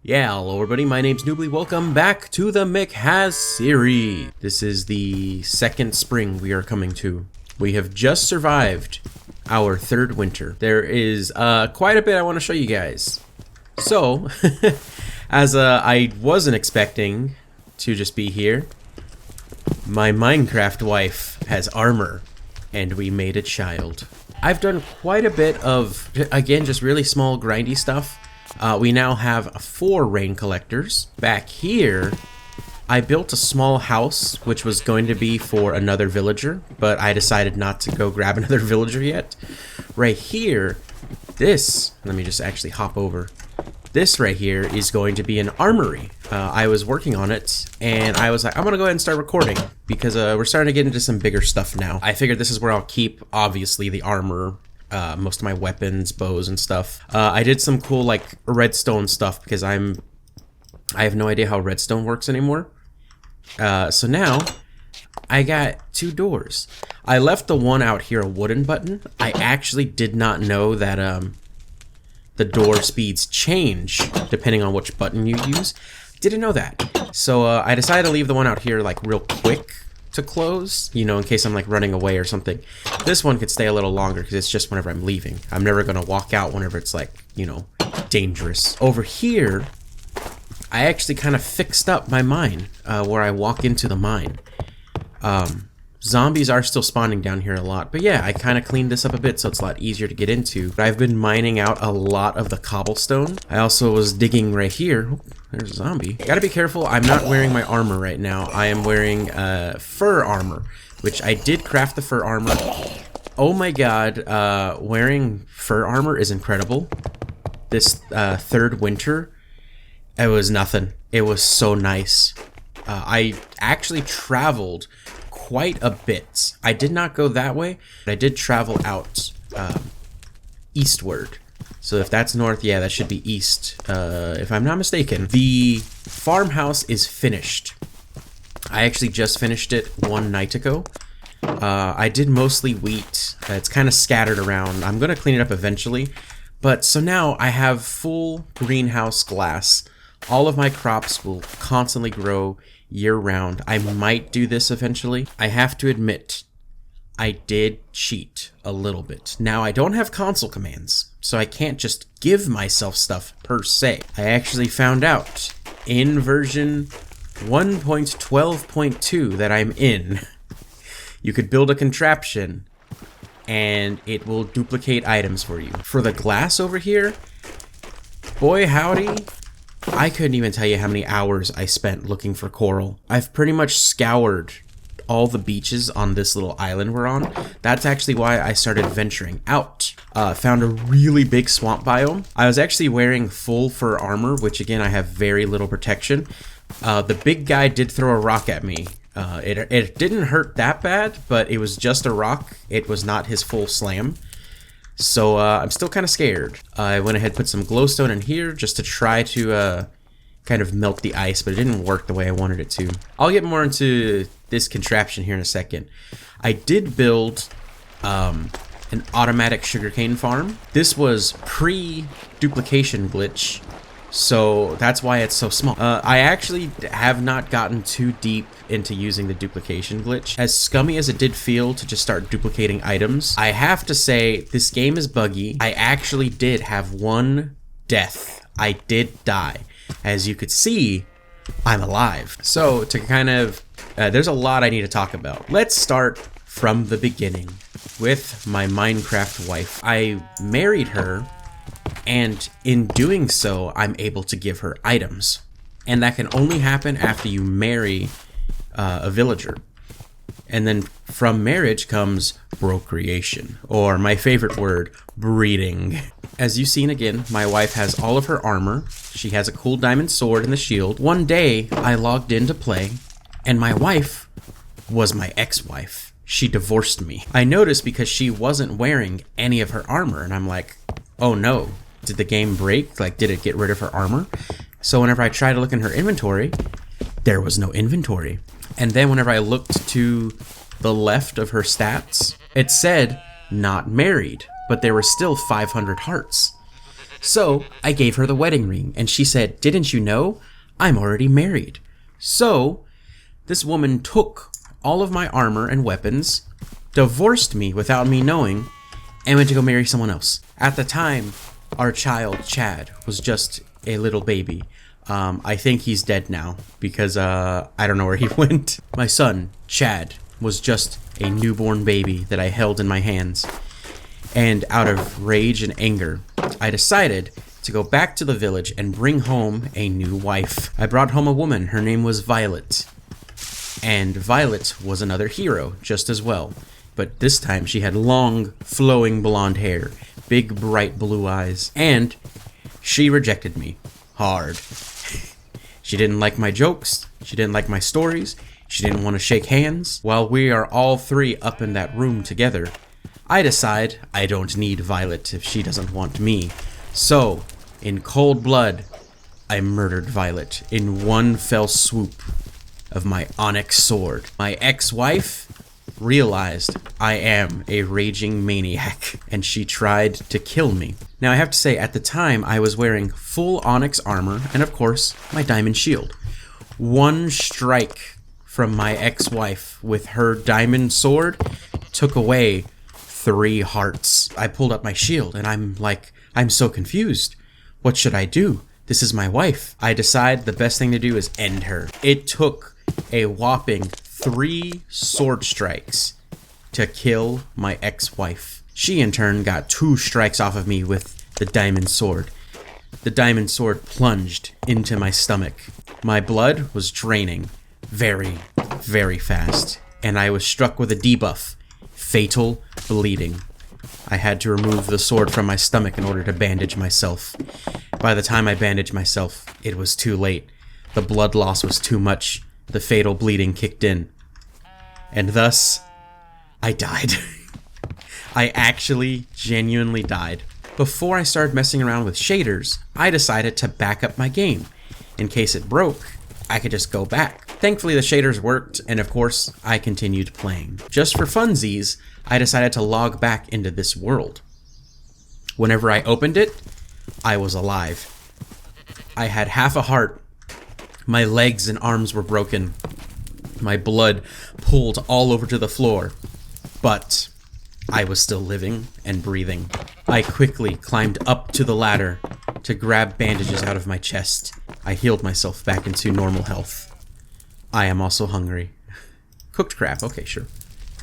Yeah, hello everybody, my name's Noobly. Welcome back to the MCHS series. This is the second spring we are coming to. We have just survived our third winter. There is quite a bit I want to show you guys. So, as I wasn't expecting to just be here, my Minecraft wife has armor, and we made a child. I've done quite a bit of, again, just really small grindy stuff. We now have 4 rain collectors. Back here, I built a small house, which was going to be for another villager, but I decided not to go grab another villager yet. Right here, this, let me just actually hop over. This right here is going to be an armory. I was working on it, and I was like, I'm gonna go ahead and start recording, because we're starting to get into some bigger stuff now. I figured this is where I'll keep, obviously, the armor, most of my weapons, bows, and stuff. I did some cool, like, redstone stuff, because I have no idea how redstone works anymore. So now, I got 2 doors. I left the one out here a wooden button. I actually did not know that, the door speeds change depending on which button you use. Didn't know that. So I decided to leave the one out here like real quick to close, you know, in case I'm like running away or something. This one could stay a little longer because it's just whenever I'm leaving. I'm never gonna walk out whenever it's like, you know, dangerous. Over here, I actually kind of fixed up my mine where I walk into the mine. Zombies are still spawning down here a lot, but yeah, I kind of cleaned this up a bit so it's a lot easier to get into. But I've been mining out a lot of the cobblestone. I also was digging right here. Oh, there's a zombie. Gotta be careful, I'm not wearing my armor right now. I am wearing fur armor, which I did craft the fur armor. Oh my god, wearing fur armor is incredible. This third winter, it was nothing. It was so nice. I actually traveled quite a bit. I did not go that way, but I did travel out eastward. So if that's north, yeah, that should be east, if I'm not mistaken. The farmhouse is finished. I actually just finished it one night ago. I did mostly wheat. It's kind of scattered around. I'm gonna clean it up eventually. But so now I have full greenhouse glass. All of my crops will constantly grow year-round. I might do this eventually. I have to admit, I did cheat a little bit. Now, I don't have console commands, so I can't just give myself stuff per se. I actually found out in version 1.12.2 that I'm in, you could build a contraption and it will duplicate items for you. For the glass over here, boy howdy, I couldn't even tell you how many hours I spent looking for coral. I've pretty much scoured all the beaches on this little island we're on. That's actually why I started venturing out. Found a really big swamp biome. I was actually wearing full fur armor, which again, I have very little protection. The big guy did throw a rock at me. It didn't hurt that bad, but it was just a rock. It was not his full slam. So I'm still kind of scared. I went ahead and put some glowstone in here just to try to kind of melt the ice, but it didn't work the way I wanted it to. I'll get more into this contraption here in a second. I did build an automatic sugarcane farm. This was pre-duplication glitch, so that's why it's so small. I actually have not gotten too deep into using the duplication glitch. As scummy as it did feel to just start duplicating items, I have to say this game is buggy. I actually did have one death. I did die. As you could see, I'm alive. So to kind of, there's a lot I need to talk about. Let's start from the beginning with my Minecraft wife. I married her, and in doing so, I'm able to give her items. And that can only happen after you marry a villager. And then from marriage comes procreation, or my favorite word, breeding. As you've seen again, my wife has all of her armor. She has a cool diamond sword and the shield. One day, I logged in to play, and my wife was my ex-wife. She divorced me. I noticed because she wasn't wearing any of her armor, and I'm like, oh no, did the game break? Like, did it get rid of her armor? So whenever I tried to look in her inventory, there was no inventory. And then whenever I looked to the left of her stats, it said not married, but there were still 500 hearts. So I gave her the wedding ring, and she said, "Didn't you know? I'm already married." So this woman took all of my armor and weapons, divorced me without me knowing, and went to go marry someone else. At the time, our child, Chad, was just a little baby. I think he's dead now because I don't know where he went. My son, Chad, was just a newborn baby that I held in my hands. And out of rage and anger, I decided to go back to the village and bring home a new wife. I brought home a woman. Her name was Violet. And Violet was another hero, just as well. But this time she had long, flowing blonde hair, big, bright blue eyes, and she rejected me. Hard. She didn't like my jokes. She didn't like my stories. She didn't want to shake hands. While we are all three up in that room together, I decide I don't need Violet if she doesn't want me. So, in cold blood, I murdered Violet in one fell swoop of my onyx sword. My ex-wife realized I am a raging maniac, and she tried to kill me. Now I have to say, at the time, I was wearing full onyx armor, and of course, my diamond shield. One strike from my ex-wife with her diamond sword took away 3 hearts. I pulled up my shield, and I'm so confused. What should I do? This is my wife. I decide the best thing to do is end her. It took a whopping 3 sword strikes to kill my ex-wife. She in turn got 2 strikes off of me with the diamond sword. The diamond sword plunged into my stomach. My blood was draining very, very fast, and I was struck with a debuff, fatal bleeding. I had to remove the sword from my stomach in order to bandage myself. By the time I bandaged myself, it was too late. The blood loss was too much. The fatal bleeding kicked in. And thus, I died. I actually genuinely died. Before I started messing around with shaders, I decided to back up my game. In case it broke, I could just go back. Thankfully, the shaders worked, and of course, I continued playing. Just for funsies, I decided to log back into this world. Whenever I opened it, I was alive. I had half a heart. My legs and arms were broken. My blood pooled all over to the floor. But I was still living and breathing. I quickly climbed up to the ladder to grab bandages out of my chest. I healed myself back into normal health. I am also hungry. Cooked crap, okay, sure.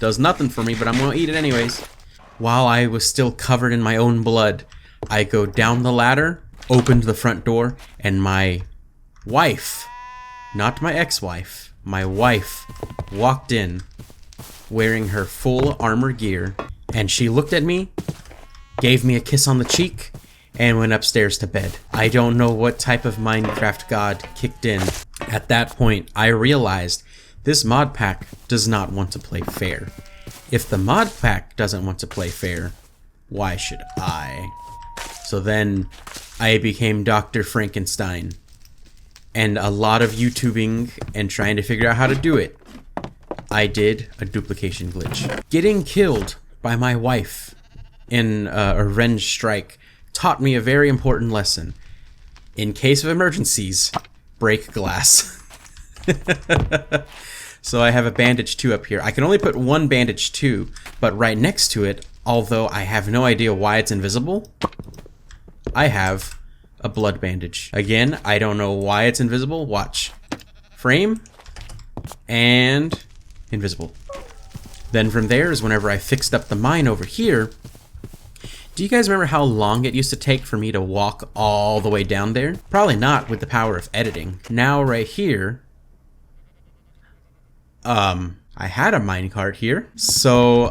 Does nothing for me, but I'm gonna eat it anyways. While I was still covered in my own blood, I go down the ladder, opened the front door, and my wife, not my ex-wife, my wife walked in wearing her full armor gear, and she looked at me, gave me a kiss on the cheek, and went upstairs to bed. I don't know what type of Minecraft god kicked in. At that point, I realized this mod pack does not want to play fair. If the mod pack doesn't want to play fair, why should I? So then I became Dr. Frankenstein, and a lot of YouTubing and trying to figure out how to do it. I did a duplication glitch. Getting killed by my wife in a revenge strike taught me a very important lesson. In case of emergencies, break glass. So I have a bandage 2 up here. I can only put 1 bandage 2, but right next to it, although I have no idea why it's invisible, I have a blood bandage. Again, I don't know why it's invisible. Watch. Frame. And invisible. Then from there is whenever I fixed up the mine over here. Do you guys remember how long it used to take for me to walk all the way down there? Probably not with the power of editing. Now right here, I had a minecart here. So,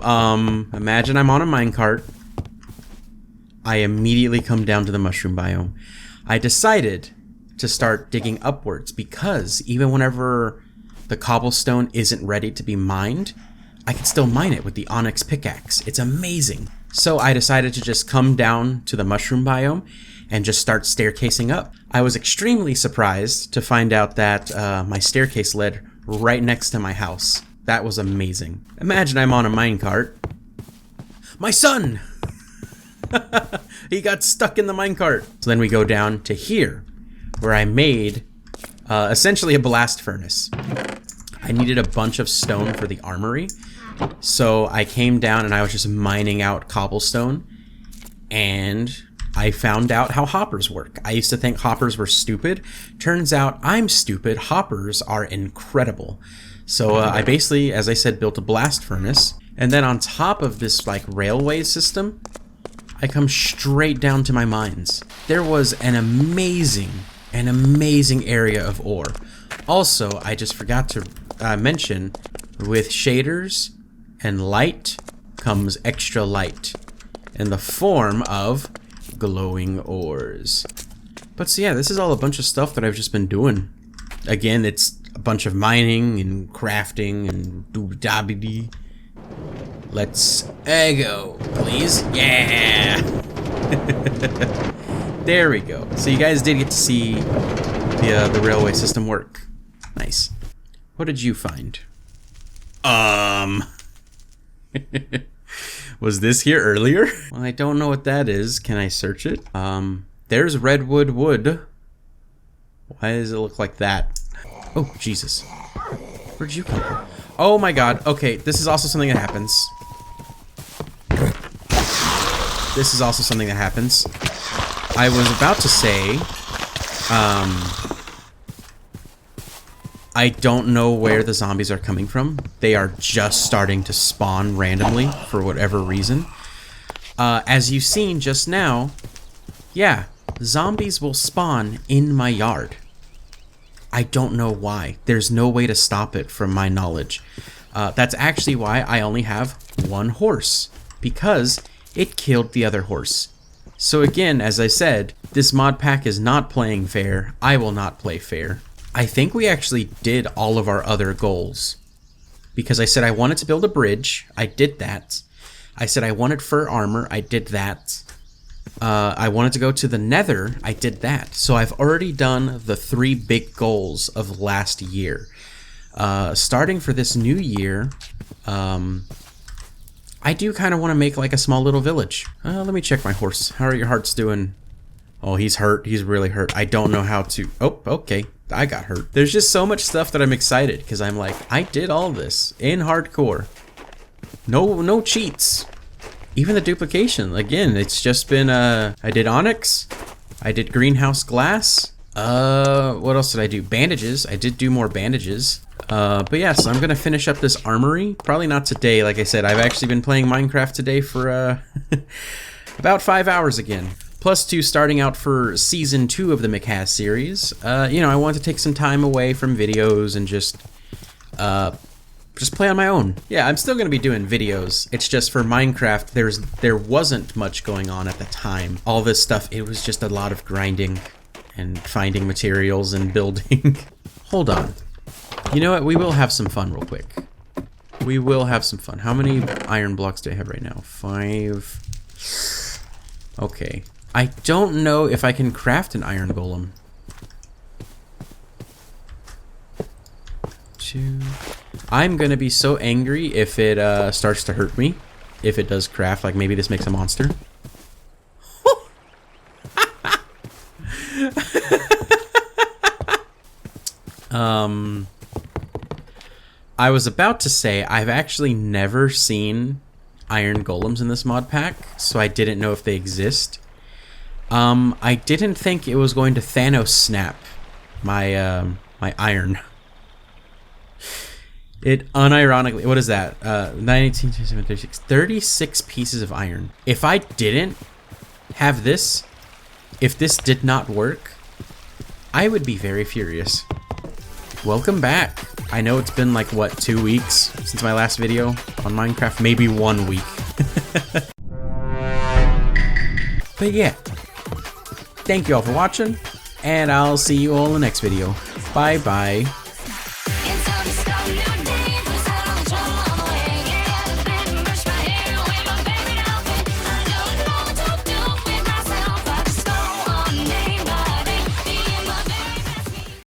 imagine I'm on a minecart. I immediately come down to the mushroom biome. I decided to start digging upwards because even whenever the cobblestone isn't ready to be mined, I can still mine it with the onyx pickaxe. It's amazing. So I decided to just come down to the mushroom biome and just start staircasing up. I was extremely surprised to find out that my staircase led right next to my house. That was amazing. Imagine I'm on a minecart. My son! He got stuck in the minecart. So then we go down to here, where I made essentially a blast furnace. I needed a bunch of stone for the armory. So I came down and I was just mining out cobblestone. And I found out how hoppers work. I used to think hoppers were stupid. Turns out I'm stupid. Hoppers are incredible. So I basically, as I said, built a blast furnace. And then on top of this like railway system, I come straight down to my mines. There was an amazing area of ore. Also, I just forgot to mention, with shaders and light comes extra light in the form of glowing ores. But so yeah, this is all a bunch of stuff that I've just been doing. Again, it's a bunch of mining and crafting and doobie-dabby-dee. Let's go, please. Yeah! There we go. So you guys did get to see the railway system work. Nice. What did you find? Was this here earlier? Well, I don't know what that is. Can I search it? There's redwood wood. Why does it look like that? Oh, Jesus. Where'd you come from? Oh my god. Okay, this is also something that happens. This is also something that happens. I was about to say, I don't know where the zombies are coming from. They are just starting to spawn randomly for whatever reason. As you've seen just now, yeah, zombies will spawn in my yard. I don't know why. There's no way to stop it from my knowledge. That's actually why I only have one horse, because it killed the other horse. So again, as I said, this mod pack is not playing fair. I will not play fair. I think we actually did all of our other goals. Because I said I wanted to build a bridge. I did that. I said I wanted fur armor. I did that. I wanted to go to the Nether. I did that. So I've already done the 3 big goals of last year. Starting for this new year, I do kind of want to make like a small little village. Let me check my horse. How are your hearts doing? Oh, he's hurt. He's really hurt. I don't know how to... Oh, okay. I got hurt. There's just so much stuff that I'm excited because I'm like, I did all this in hardcore. No cheats. Even the duplication. Again, it's just been, I did onyx. I did greenhouse glass. What else did I do? Bandages. I did do more bandages. But yeah, so I'm gonna finish up this armory. Probably not today. Like I said, I've actually been playing Minecraft today for, about 5 hours again. Plus 2 starting out for season 2 of the MCHS series. You know, I want to take some time away from videos and just play on my own. Yeah, I'm still going to be doing videos. It's just for Minecraft, there wasn't much going on at the time. All this stuff, it was just a lot of grinding and finding materials and building. Hold on. You know what? We will have some fun real quick. We will have some fun. How many iron blocks do I have right now? 5. Okay. I don't know if I can craft an iron golem. 2. I'm gonna be so angry if it starts to hurt me. If it does craft, like maybe this makes a monster. I was about to say I've actually never seen iron golems in this mod pack, so I didn't know if they exist. I didn't think it was going to Thanos snap my my iron. It unironically, what is that? 19, 36, 36 pieces of iron. If I didn't have this, if this did not work, I would be very furious. Welcome back. I know it's been like, what, 2 weeks since my last video on Minecraft? Maybe 1 week. But yeah. Thank you all for watching, and I'll see you all in the next video. Bye-bye.